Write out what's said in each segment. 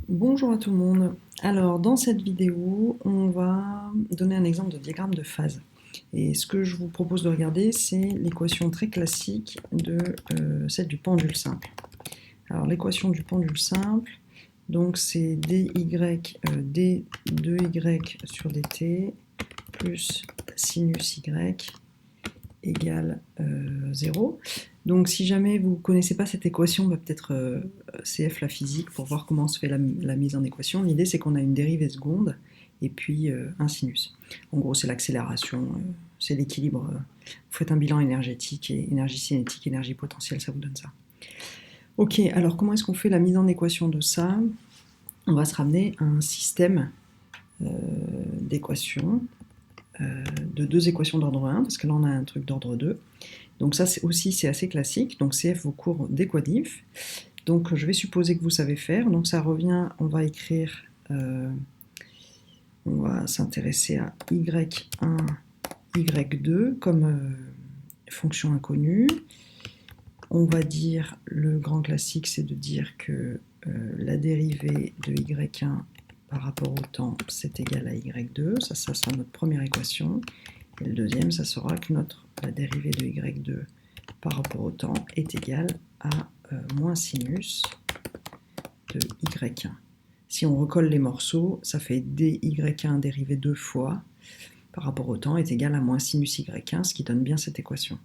Bonjour à tout le monde. Alors, dans cette vidéo, on va donner un exemple de diagramme de phase. Et ce que je vous propose de regarder, c'est l'équation très classique de celle du pendule simple. Alors, l'équation du pendule simple, donc c'est dy d 2y sur dt plus sinus y égale 0. Donc si jamais vous ne connaissez pas cette équation, on va peut-être CF la physique pour voir comment se fait la mise en équation. L'idée c'est qu'on a une dérivée seconde et puis un sinus. En gros c'est l'accélération, c'est l'équilibre. Vous faites un bilan énergétique et énergie cinétique, énergie potentielle, ça vous donne ça. Ok, alors comment est-ce qu'on fait la mise en équation de ça? On va se ramener à un système d'équations, de deux équations d'ordre 1, parce que là on a un truc d'ordre 2. Donc ça aussi c'est assez classique, donc CF vos cours d'équadif. Donc je vais supposer que vous savez faire, donc ça revient, on va écrire, on va s'intéresser à y1, y2 comme fonction inconnue. On va dire, le grand classique c'est de dire que la dérivée de y1 par rapport au temps c'est égal à y2, ça sera notre première équation. Et le deuxième, ça sera que la dérivée de y2 par rapport au temps est égale à moins sinus de y1. Si on recolle les morceaux, ça fait dy1 dérivé 2 fois par rapport au temps est égal à moins sinus y1, ce qui donne bien cette équation.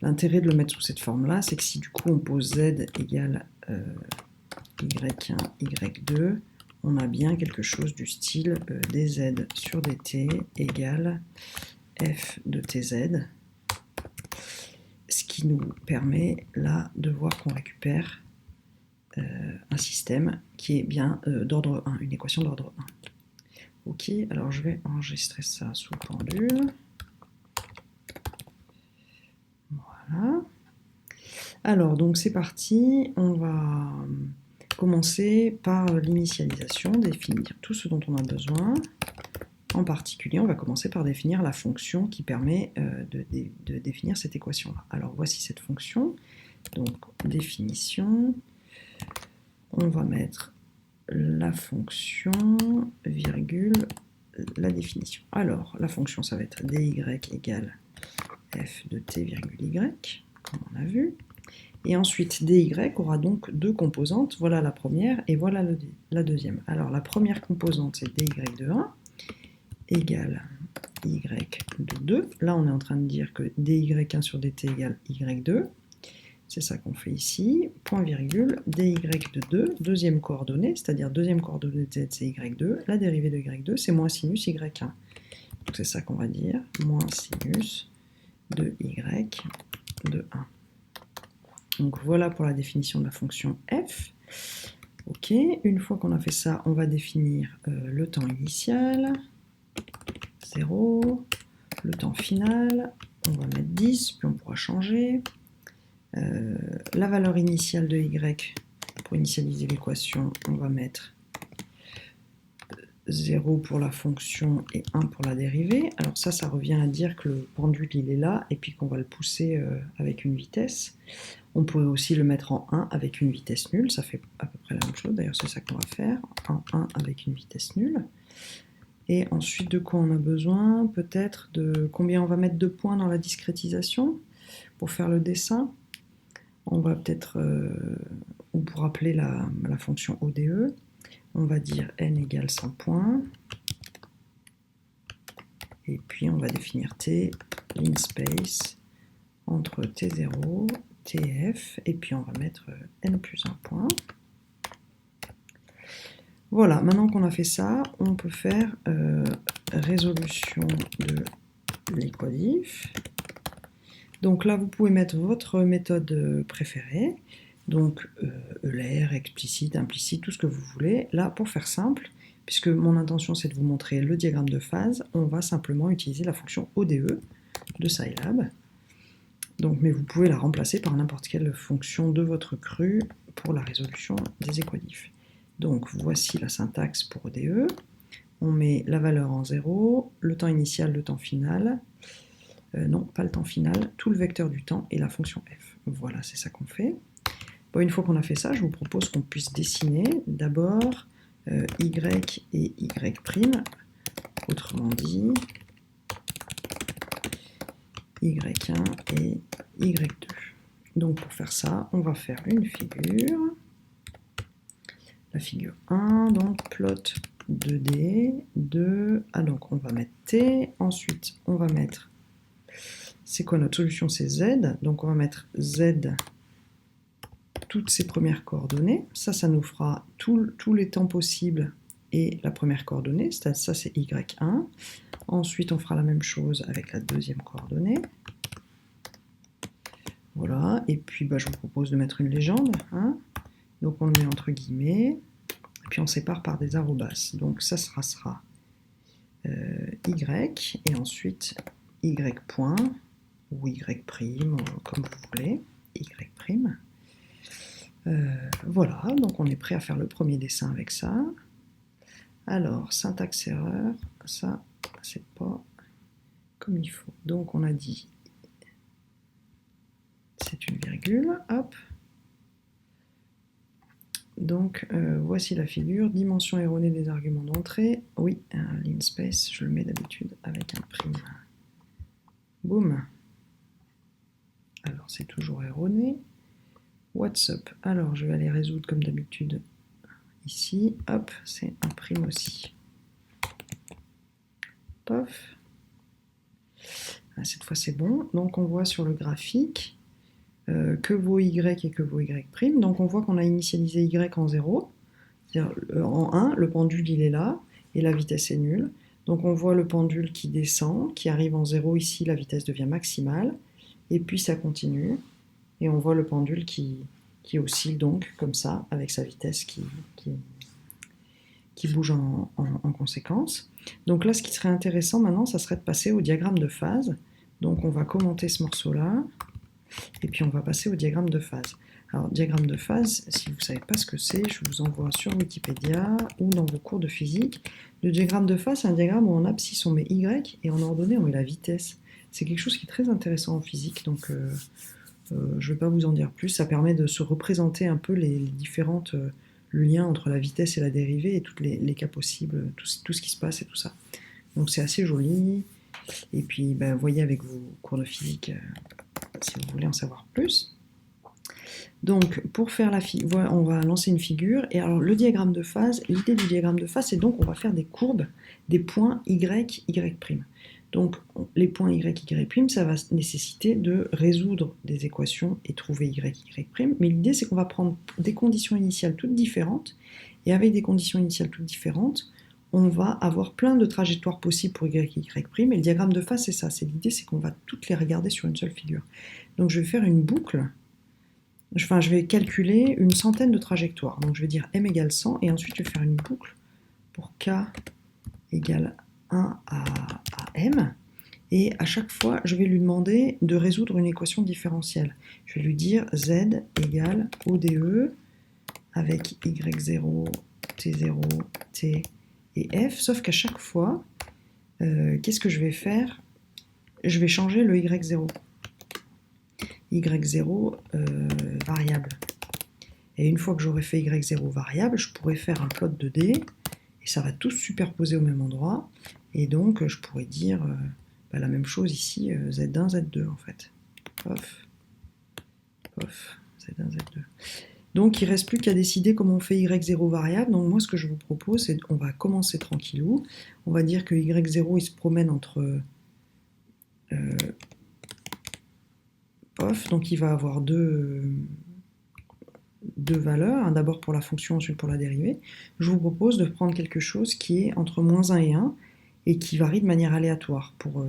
L'intérêt de le mettre sous cette forme-là, c'est que si du coup on pose z égale y1, y2, on a bien quelque chose du style dz sur dt égale f de tz, ce qui nous permet là de voir qu'on récupère un système qui est bien d'ordre 1, une équation d'ordre 1. Ok, alors je vais enregistrer ça sous pendule. Voilà. Alors donc c'est parti, on va commencer par l'initialisation, définir tout ce dont on a besoin. En particulier, on va commencer par définir la fonction qui permet de définir cette équation-là. Alors voici cette fonction, donc définition, on va mettre la fonction, virgule, la définition. Alors, la fonction, ça va être dy égale f de t virgule y, comme on a vu. Et ensuite, dy aura donc deux composantes. Voilà la première et voilà la deuxième. Alors, la première composante, c'est dy de 1 égale y de 2. Là, on est en train de dire que dy1 sur dt égale y2. C'est ça qu'on fait ici, point virgule, dy de 2, deuxième coordonnée, c'est-à-dire deuxième coordonnée de z, c'est y2, la dérivée de y2, c'est moins sinus y1. Donc c'est ça qu'on va dire, moins sinus de y de 1. Donc voilà pour la définition de la fonction f. Ok, une fois qu'on a fait ça, on va définir le temps initial, 0, le temps final, on va mettre 10, puis on pourra changer. La valeur initiale de y, pour initialiser l'équation, on va mettre 0 pour la fonction et 1 pour la dérivée. Alors ça revient à dire que le pendule il est là et puis qu'on va le pousser avec une vitesse. On pourrait aussi le mettre en 1 avec une vitesse nulle, ça fait à peu près la même chose, d'ailleurs c'est ça qu'on va faire, en 1 avec une vitesse nulle. Et ensuite de quoi on a besoin? Peut-être de combien on va mettre de points dans la discrétisation pour faire le dessin. On va peut-être, ou pour appeler la fonction ODE, on va dire n égale 100 points, et puis on va définir t, linspace, entre t0, tf, et puis on va mettre n plus 1 point. Voilà, maintenant qu'on a fait ça, on peut faire résolution de l'équadif. Donc là, vous pouvez mettre votre méthode préférée, donc ELR, explicite, implicite, tout ce que vous voulez. Là, pour faire simple, puisque mon intention c'est de vous montrer le diagramme de phase, on va simplement utiliser la fonction ODE de Scilab. Donc, mais vous pouvez la remplacer par n'importe quelle fonction de votre cru pour la résolution des équadifs. Donc voici la syntaxe pour ODE. On met la valeur en 0, le temps initial, le temps final. Non, pas le temps final, tout le vecteur du temps et la fonction f. Voilà, c'est ça qu'on fait. Bon, une fois qu'on a fait ça, je vous propose qu'on puisse dessiner d'abord y et y', autrement dit y1 et y2. Donc pour faire ça, on va faire une figure. La figure 1, donc plot 2D, 2, ah donc on va mettre T, ensuite on va mettre, c'est quoi notre solution, c'est Z, donc on va mettre Z, toutes ces premières coordonnées, ça nous fera tous les temps possibles et la première coordonnée, ça c'est Y1, ensuite on fera la même chose avec la deuxième coordonnée, voilà, et puis je vous propose de mettre une légende, hein. Donc on le met entre guillemets, et puis on sépare par des arrobas. Donc ça sera Y, et ensuite Y point, ou Y prime, comme vous voulez, Y prime. Voilà, donc on est prêt à faire le premier dessin avec ça. Alors, syntaxe erreur, ça, c'est pas comme il faut. Donc on a dit, c'est une virgule, hop. Donc, voici la figure, dimension erronée des arguments d'entrée. Oui, un linspace, je le mets d'habitude avec un prime. Boum. Alors, c'est toujours erroné. What's up? Alors, je vais aller résoudre comme d'habitude ici. Hop, c'est un prime aussi. Pof. Cette fois, c'est bon. Donc, on voit sur le graphique que vaut y et que vaut y'. Donc on voit qu'on a initialisé y en 0, c'est-à-dire en 1, le pendule il est là, et la vitesse est nulle. Donc on voit le pendule qui descend, qui arrive en 0 ici, la vitesse devient maximale, et puis ça continue, et on voit le pendule qui oscille donc comme ça, avec sa vitesse qui bouge en conséquence. Donc là, ce qui serait intéressant maintenant, ça serait de passer au diagramme de phase. Donc on va commenter ce morceau-là, et puis on va passer au diagramme de phase. Alors, diagramme de phase, si vous ne savez pas ce que c'est, je vous envoie sur Wikipédia ou dans vos cours de physique. Le diagramme de phase, c'est un diagramme où en abscisse on met Y et en ordonnée on met la vitesse. C'est quelque chose qui est très intéressant en physique, donc je ne vais pas vous en dire plus. Ça permet de se représenter un peu les différents liens entre la vitesse et la dérivée et tous les cas possibles, tout ce qui se passe et tout ça. Donc c'est assez joli. Et puis, voyez avec vos cours de physique si vous voulez en savoir plus. Donc, pour faire la figure, on va lancer une figure. Et alors, le diagramme de phase, l'idée du diagramme de phase, c'est donc on va faire des courbes, des points Y, Y'. Donc, les points Y, Y', ça va nécessiter de résoudre des équations et trouver Y, Y'. Mais l'idée, c'est qu'on va prendre des conditions initiales toutes différentes. Et avec des conditions initiales toutes différentes, on va avoir plein de trajectoires possibles pour Y, Y'. Et le diagramme de phase, c'est ça. L'idée, c'est qu'on va toutes les regarder sur une seule figure. Donc, je vais faire une boucle. Enfin, je vais calculer une centaine de trajectoires. Donc, je vais dire m égale 100, et ensuite, je vais faire une boucle pour k égale 1 à m. Et à chaque fois, je vais lui demander de résoudre une équation différentielle. Je vais lui dire z égale ODE avec y0, t0, t et f, sauf qu'à chaque fois, qu'est-ce que je vais faire? Je vais changer le y0. y0 variable. Et une fois que j'aurai fait y0 variable, je pourrais faire un plot 2D, et ça va tout se superposer au même endroit, et donc je pourrais dire la même chose ici, Z1, Z2 en fait. Pof, pof, Z1, Z2. Donc il ne reste plus qu'à décider comment on fait y0 variable. Donc moi ce que je vous propose, c'est qu'on va commencer tranquillou. On va dire que y0 il se promène entre pof, donc il va avoir deux valeurs, d'abord pour la fonction, ensuite pour la dérivée. Je vous propose de prendre quelque chose qui est entre moins 1 et 1 et qui varie de manière aléatoire pour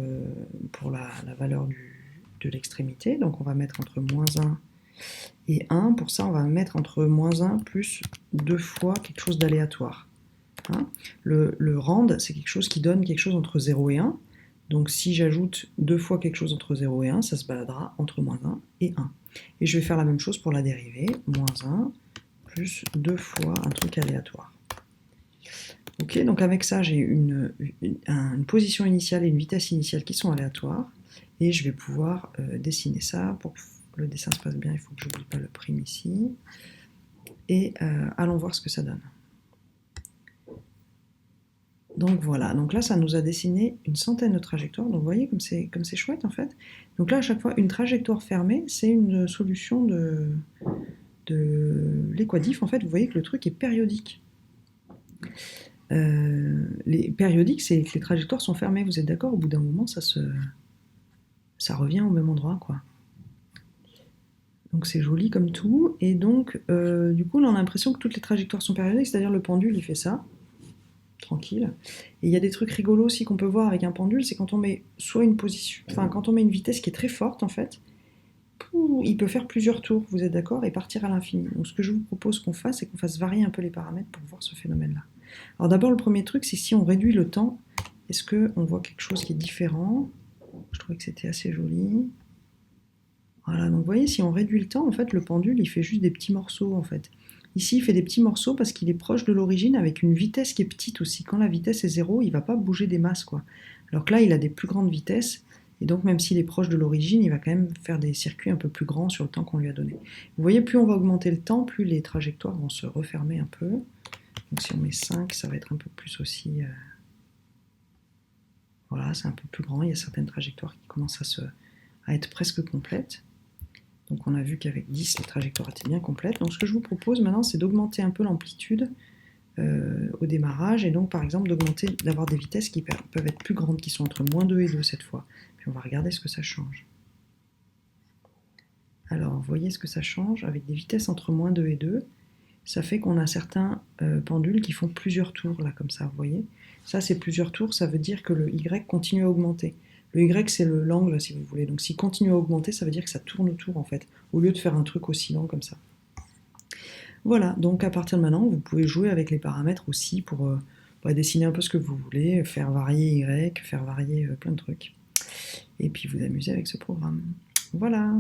la valeur de l'extrémité. Donc on va mettre entre moins 1 et 1. Pour ça, on va mettre entre moins 1 plus 2 fois quelque chose d'aléatoire. Hein, le rand, c'est quelque chose qui donne quelque chose entre 0 et 1. Donc si j'ajoute 2 fois quelque chose entre 0 et 1, ça se baladera entre moins 1 et 1. Et je vais faire la même chose pour la dérivée, moins 1 plus 2 fois un truc aléatoire. Ok, donc avec ça, j'ai une position initiale et une vitesse initiale qui sont aléatoires, et je vais pouvoir dessiner ça pour le dessin se passe bien, il faut que je n'oublie pas le prime ici. Et allons voir ce que ça donne. Donc voilà, donc là ça nous a dessiné une centaine de trajectoires, donc vous voyez comme c'est chouette en fait. Donc là à chaque fois une trajectoire fermée, c'est une solution de l'équadif, en fait vous voyez que le truc est périodique. Les périodiques, c'est que les trajectoires sont fermées, vous êtes d'accord? Au bout d'un moment ça revient au même endroit quoi. Donc c'est joli comme tout, et donc du coup là on a l'impression que toutes les trajectoires sont périodiques, c'est-à-dire le pendule il fait ça, tranquille. Et il y a des trucs rigolos aussi qu'on peut voir avec un pendule, c'est quand on met soit une position, enfin quand on met une vitesse qui est très forte en fait, il peut faire plusieurs tours, vous êtes d'accord, et partir à l'infini. Donc ce que je vous propose qu'on fasse, c'est qu'on fasse varier un peu les paramètres pour voir ce phénomène-là. Alors d'abord le premier truc, c'est si on réduit le temps, est-ce qu'on voit quelque chose qui est différent? Je trouvais que c'était assez joli. Voilà, donc vous voyez, si on réduit le temps, en fait, le pendule, il fait juste des petits morceaux, en fait. Ici, il fait des petits morceaux parce qu'il est proche de l'origine avec une vitesse qui est petite aussi. Quand la vitesse est 0, il ne va pas bouger des masses, quoi. Alors que là, il a des plus grandes vitesses, et donc même s'il est proche de l'origine, il va quand même faire des circuits un peu plus grands sur le temps qu'on lui a donné. Vous voyez, plus on va augmenter le temps, plus les trajectoires vont se refermer un peu. Donc si on met 5, ça va être un peu plus aussi... Voilà, c'est un peu plus grand. Il y a certaines trajectoires qui commencent à être presque complètes. Donc on a vu qu'avec 10, les trajectoires étaient bien complètes. Donc ce que je vous propose maintenant, c'est d'augmenter un peu l'amplitude au démarrage, et donc par exemple d'avoir des vitesses qui peuvent être plus grandes, qui sont entre moins 2 et 2 cette fois. Puis on va regarder ce que ça change. Alors, vous voyez ce que ça change, avec des vitesses entre moins 2 et 2, ça fait qu'on a certains pendules qui font plusieurs tours, là, comme ça, vous voyez. Ça, c'est plusieurs tours, ça veut dire que le Y continue à augmenter. Le Y, c'est l'angle, si vous voulez. Donc, s'il continue à augmenter, ça veut dire que ça tourne autour, en fait, au lieu de faire un truc oscillant comme ça. Voilà, donc à partir de maintenant, vous pouvez jouer avec les paramètres aussi pour dessiner un peu ce que vous voulez, faire varier Y, faire varier plein de trucs. Et puis vous amuser avec ce programme. Voilà.